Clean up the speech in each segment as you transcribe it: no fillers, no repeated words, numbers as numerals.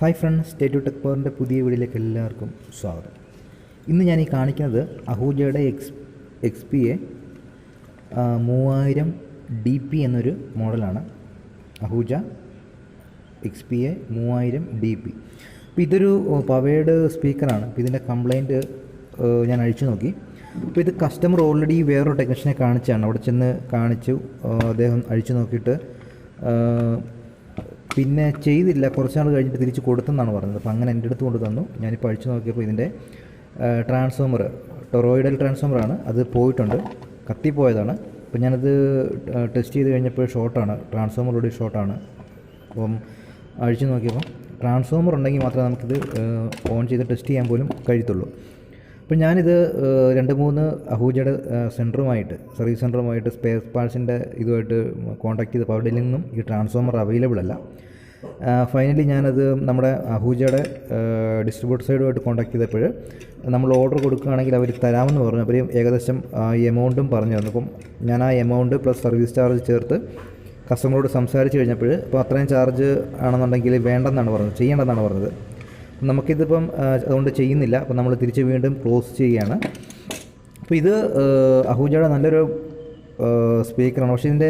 Hi friends, state tech പവറിൻ്റെ പുതിയ വീഡിയോയിലേക്ക് എല്ലാവർക്കും സ്വാഗതം. ഇന്ന് ഞാൻ ഈ കാണിക്കുന്നത് അഹൂജയുടെ XP-A 3000 DP എന്നൊരു മോഡലാണ്. Ahuja XP-A 3000 DP. അപ്പോൾ ഇതൊരു പവേഡ് സ്പീക്കറാണ്. അപ്പോൾ ഇതിൻ്റെ കംപ്ലൈൻറ്റ് ഞാൻ അഴിച്ചു നോക്കി. അപ്പോൾ ഇത് കസ്റ്റമർ ഓൾറെഡി വേറൊരു ടെക്നീഷ്യനെ കാണിച്ചാണ്. അവിടെ ചെന്ന് കാണിച്ചു, അദ്ദേഹം അഴിച്ചു നോക്കിയിട്ട് പിന്നെ ചെയ്തില്ല, കുറച്ച് നാൾ കഴിഞ്ഞിട്ട് തിരിച്ച് കൊടുത്തെന്നാണ് പറഞ്ഞത്. അപ്പോൾ അങ്ങനെ എൻ്റെ അടുത്ത് കൊണ്ട് തന്നു. ഞാനിപ്പോൾ അഴിച്ചു നോക്കിയപ്പോൾ ഇതിൻ്റെ ട്രാൻസ്ഫോമർ ടൊറോയിഡൽ ട്രാൻസ്ഫോമറാണ്, അത് പോയിട്ടുണ്ട്, കത്തിപ്പോയതാണ്. അപ്പോൾ ഞാനത് ടെസ്റ്റ് ചെയ്ത് കഴിഞ്ഞപ്പോൾ ഷോർട്ടാണ്, ട്രാൻസ്ഫോമറോട് ഷോർട്ടാണ്. അപ്പം അഴിച്ചു നോക്കിയപ്പോൾ ട്രാൻസ്ഫോമർ ഉണ്ടെങ്കിൽ മാത്രമേ നമുക്കിത് ഓൺ ചെയ്ത് ടെസ്റ്റ് ചെയ്യാൻ പോലും കഴിയത്തുള്ളൂ. അപ്പോൾ ഞാനിത് 2-3 അഹൂജയുടെ സെൻറ്ററുമായിട്ട്, സർവീസ് സെൻറ്ററുമായിട്ട്, സ്പെയർ പാർട്സിൻ്റെ ഇതുമായിട്ട് കോൺടാക്ട് ചെയ്തപ്പോൾ അവിടെ നിന്നും ഈ ട്രാൻസ്ഫോമർ അവൈലബിൾ അല്ല. ഫൈനലി ഞാനത് നമ്മുടെ അഹൂജയുടെ ഡിസ്ട്രിബ്യൂട്ടർ സൈഡുമായിട്ട് കോൺടാക്ട് ചെയ്തപ്പോൾ നമ്മൾ ഓർഡർ കൊടുക്കുകയാണെങ്കിൽ അവർ തരാമെന്ന് പറഞ്ഞു. അവർ ഏകദേശം എമൗണ്ടും പറഞ്ഞു തന്നു. അപ്പം ഞാൻ ആ എമൗണ്ട് പ്ലസ് സർവീസ് ചാർജ് ചേർത്ത് കസ്റ്റമറോട് സംസാരിച്ച് കഴിഞ്ഞപ്പോൾ ഇപ്പോൾ അത്രയും ചാർജ് ആണെന്നുണ്ടെങ്കിൽ വേണ്ടെന്നാണ് പറഞ്ഞത്, ചെയ്യേണ്ടെന്നാണ് പറഞ്ഞത്. നമുക്കിതിപ്പം അതുകൊണ്ട് ചെയ്യുന്നില്ല. അപ്പോൾ നമ്മൾ തിരിച്ച് വീണ്ടും ക്ലോസ് ചെയ്യുകയാണ്. അപ്പോൾ ഇത് അഹൂജയുടെ നല്ലൊരു സ്പീക്കറാണ്. പക്ഷേ ഇതിൻ്റെ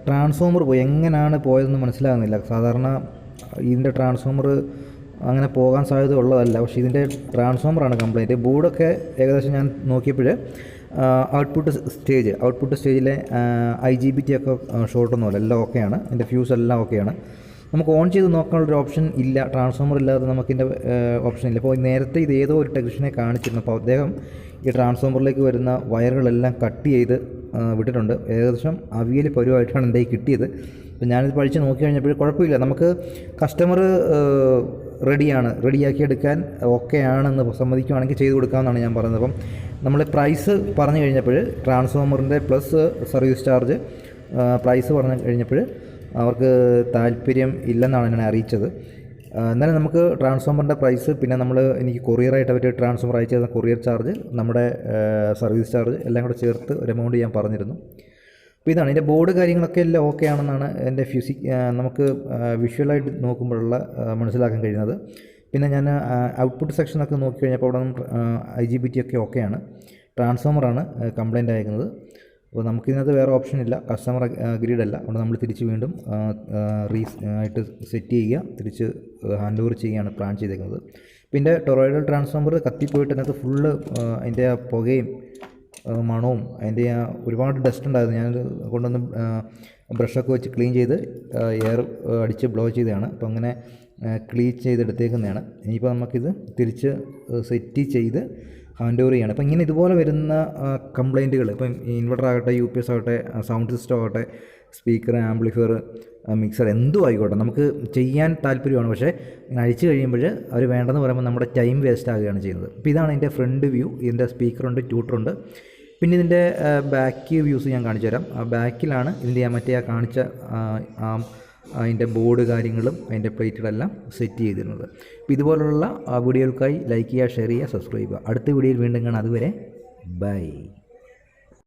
ട്രാൻസ്ഫോമർ പോയി, എങ്ങനെയാണ് പോയതെന്ന് മനസ്സിലാകുന്നില്ല. സാധാരണ ഇതിൻ്റെ ട്രാൻസ്ഫോമർ അങ്ങനെ പോകാൻ സാധ്യത ഉള്ളതല്ല. പക്ഷേ ഇതിൻ്റെ ട്രാൻസ്ഫോമറാണ് കംപ്ലൈൻറ്റ്. ബോർഡൊക്കെ ഏകദേശം ഞാൻ നോക്കിയപ്പോൾ ഔട്ട്പുട്ട് സ്റ്റേജിലെ IGBT ഒക്കെ ഷോർട്ടൊന്നുമല്ല, എല്ലാം ഓക്കെയാണ്. ഇതിൻ്റെ ഫ്യൂസ് എല്ലാം ഓക്കെയാണ്. നമുക്ക് ഓൺ ചെയ്ത് നോക്കാനുള്ളൊരു ഓപ്ഷൻ ഇല്ല, ട്രാൻസ്ഫോമർ ഇല്ലാതെ നമുക്കിൻ്റെ ഓപ്ഷൻ ഇല്ല. അപ്പോൾ നേരത്തെ ഇത് ഏതോ ഒരു ടെക്നീഷ്യനെ കാണിച്ചിരുന്നു. അപ്പോൾ അദ്ദേഹം ഈ ട്രാൻസ്ഫോമറിലേക്ക് വരുന്ന വയറുകളെല്ലാം കട്ട് ചെയ്ത് വിട്ടിട്ടുണ്ട്. ഏകദേശം അവിയൽ പരുവായിട്ടാണ് എൻ്റെ കിട്ടിയത്. അപ്പോൾ ഞാനിത് പഠിച്ച് നോക്കി കഴിഞ്ഞപ്പോൾ കുഴപ്പമില്ല, നമുക്ക് കസ്റ്റമർ റെഡിയാക്കി എടുക്കാൻ ഓക്കെയാണെന്ന് സമ്മതിക്കുകയാണെങ്കിൽ ചെയ്ത് കൊടുക്കാമെന്നാണ് ഞാൻ പറയുന്നത്. അപ്പം നമ്മൾ പ്രൈസ് പറഞ്ഞു കഴിഞ്ഞപ്പോൾ ട്രാൻസ്ഫോമറിൻ്റെ പ്ലസ് സർവീസ് ചാർജ് പ്രൈസ് പറഞ്ഞു കഴിഞ്ഞപ്പോൾ അവർക്ക് താല്പര്യം ഇല്ലെന്നാണ് എന്നെ അറിയിച്ചത്. എന്നാലും നമുക്ക് ട്രാൻസ്ഫോമറിൻ്റെ പ്രൈസ്, പിന്നെ എനിക്ക് കൊറിയറായിട്ട് അവർ ട്രാൻസ്ഫോമർ അയച്ചു തന്ന കൊറിയർ ചാർജ്, നമ്മുടെ സർവീസ് ചാർജ് എല്ലാം കൂടെ ചേർത്ത് ഒരു എമൗണ്ട് ഞാൻ പറഞ്ഞിരുന്നു. അപ്പോൾ ഇതാണ് ഇതിൻ്റെ ബോർഡ്, കാര്യങ്ങളൊക്കെ എല്ലാം ഓക്കെ ആണെന്നാണ് എൻ്റെ നമുക്ക് വിഷ്വലായിട്ട് നോക്കുമ്പോഴുള്ള മനസ്സിലാക്കാൻ കഴിയുന്നത്. പിന്നെ ഞാൻ ഔട്ട്പുട്ട് സെക്ഷനൊക്കെ നോക്കി കഴിഞ്ഞപ്പോൾ അവിടെ IGBT ഒക്കെ ഓക്കെയാണ്. ട്രാൻസ്ഫോമറാണ് കംപ്ലൈൻ്റ് അയക്കുന്നത്. അപ്പോൾ നമുക്കിതിനകത്ത് വേറെ ഓപ്ഷൻ ഇല്ല, കസ്റ്റമർ അഗ്രീഡല്ല. അതുകൊണ്ട് നമ്മൾ തിരിച്ച് വീണ്ടും ആയിട്ട് സെറ്റ് ചെയ്യുക, തിരിച്ച് ഹാൻഡ് ഓവർ ചെയ്യുകയാണ് പ്ലാൻ ചെയ്തേക്കുന്നത്. പിന്നെ ടൊറോയിഡൽ ട്രാൻസ്ഫോമർ കത്തിപ്പോയിട്ട് അതിനകത്ത് ഫുള്ള് അതിൻ്റെ ആ പുകയും മണവും അതിൻ്റെ ആ ഒരുപാട് ഡസ്റ്റ് ഉണ്ടായിരുന്നു. ഞാനത് കൊണ്ടുവന്ന് ബ്രഷൊക്കെ വെച്ച് ക്ലീൻ ചെയ്ത് എയർ അടിച്ച് ബ്ലോ ചെയ്തതാണ്. അപ്പോൾ അങ്ങനെ ക്ലീൻ ചെയ്തെടുത്തേക്കുന്നതാണ്. ഇനിയിപ്പോൾ നമുക്കിത് തിരിച്ച് സെറ്റ് ചെയ്ത് ഹാൻഡ് ഓവർ ചെയ്യണം. അപ്പോൾ ഇങ്ങനെ ഇതുപോലെ വരുന്ന കംപ്ലൈൻറ്റുകൾ, ഇപ്പം ഇൻവെർട്ടർ ആകട്ടെ, UPS ആകട്ടെ, സൗണ്ട് സിസ്റ്റം ആകട്ടെ, സ്പീക്കർ, ആംപ്ലിഫയർ, മിക്സർ, എന്തും ആയിക്കോട്ടെ, നമുക്ക് ചെയ്യാൻ താല്പര്യമാണ്. പക്ഷേ അഴിച്ചു കഴിയുമ്പോൾ അവർ വേണ്ടെന്ന് പറയുമ്പോൾ നമ്മുടെ ടൈം വേസ്റ്റ് ആകുകയാണ് ചെയ്യുന്നത്. അപ്പോൾ ഇതാണ് ഇതിൻ്റെ ഫ്രണ്ട് വ്യൂ. ഇതിൻ്റെ സ്പീക്കറുണ്ട്, ട്യൂട്ടറുണ്ട്. പിന്നെ ഇതിൻ്റെ ബാക്ക് വ്യൂസ് ഞാൻ കാണിച്ചു തരാം. ആ ബാക്കിലാണ് ഇതിൻ്റെ മറ്റേ കാണിച്ച അതിൻ്റെ ബോർഡ് കാര്യങ്ങളും അതിൻ്റെ പ്ലേറ്റുകളെല്ലാം സെറ്റ് ചെയ്തിരുന്നത്. അപ്പോൾ ഇതുപോലുള്ള വീഡിയോകൾക്കായി ലൈക്ക് ചെയ്യുക, ഷെയർ ചെയ്യുക, സബ്സ്ക്രൈബ് ചെയ്യുക. അടുത്ത വീഡിയോയിൽ വീണ്ടും കാണാം. അതുവരെ ബൈ.